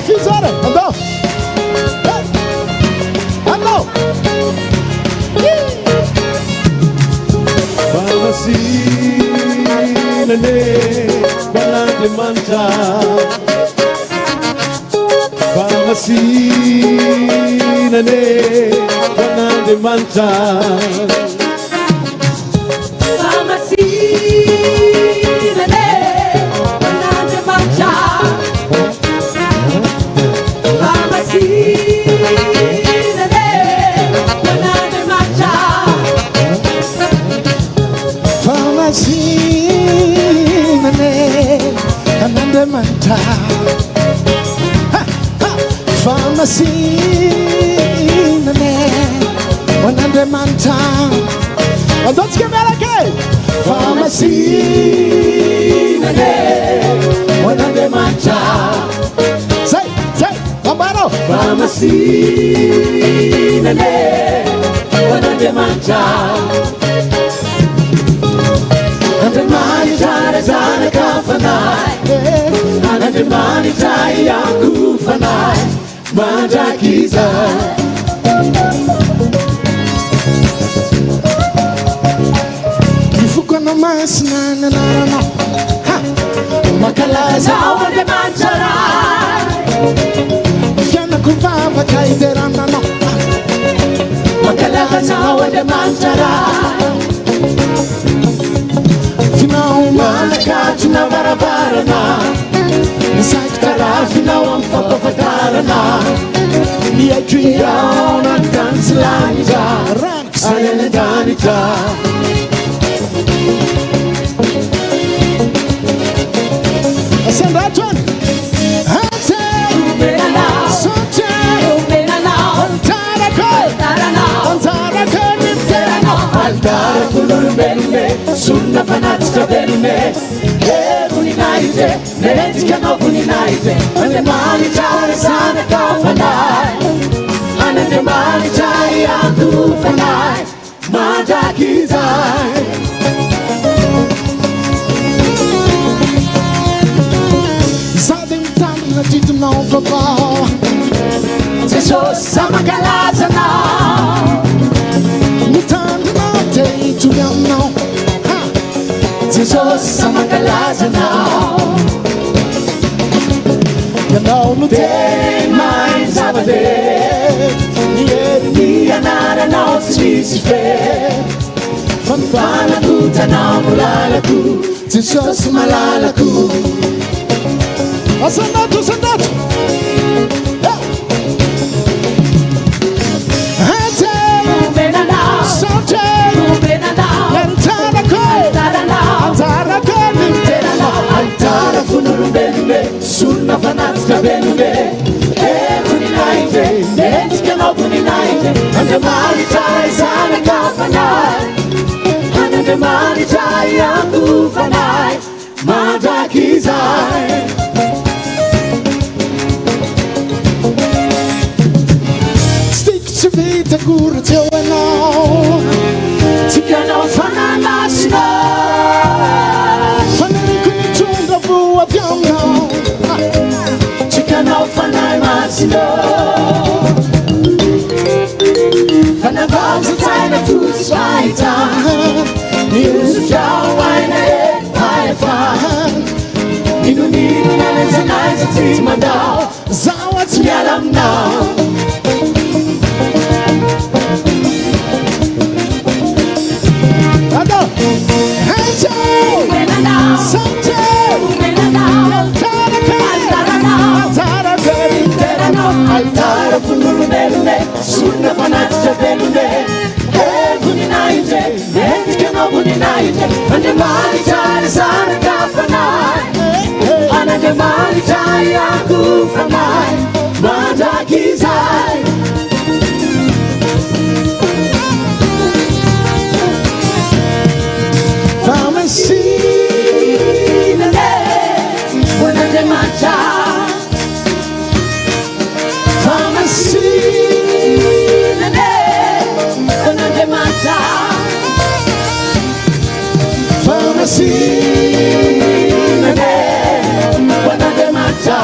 Fizzare, andò. Andò. Fahamasinany banande manta. Fahamasinany banande manta. Fahamasinany banande manta. Don't get mad again. Fahamasinany banande manta. Say, Bambaro. Fahamasinany banande manta. Andemanitra zanaka fanay. Andemanitra iaku fanay. Mandrakiza. Ifukona masina nanarana. Makalaza Andemanitra. Fiana kuvava kaiterana no. Makalaza Andemanitra. Finao malakatu na barabarana. Nisakitara finao amfapafatarana. Niatriao na kansilanija. Aleledanija. Send that one. Altara fulur belme, sunna fanatska belme. Buninaite, neretika no buninaite. Ande mani chai sana kafanai. Ande mani chai aku fanai. Majakizai. Zadim tam na titu no papa. Tiso sama galaza na. To them now, Jesus, sama kalaza now. You know no day, mine sabade. Ni anara no sisi fe. Fanfana kuta na mulala ku. Jesus malala ku. Asanato, asanato. Sunna fanatica belme, buninaite, neretika no buninaite. Ande mani chai sana kafanai. Ande mani chai aku fanai. Majakizai. Stick to vita gura till I know. Tikano fanamasino. Fanari kunitunda vua piano. Tikano fanamasino. Fanabauza taina fuswaita. Niusu jawaina fire. Ninu naleza naisa timadao. Zawat Yalam now. Altara fulur belme, sunna fanatica belme. Buninaite, neretika no buninaite. Ande mani chai sana kafanai. Ande mani chai aku fanai. Majakizai. Fahamasinany banande manta. Fahamasinany banande manta. Fahamasinany banande manta.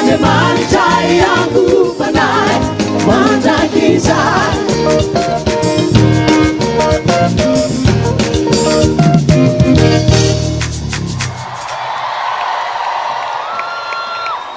Andemani chai yangu panai manjakisa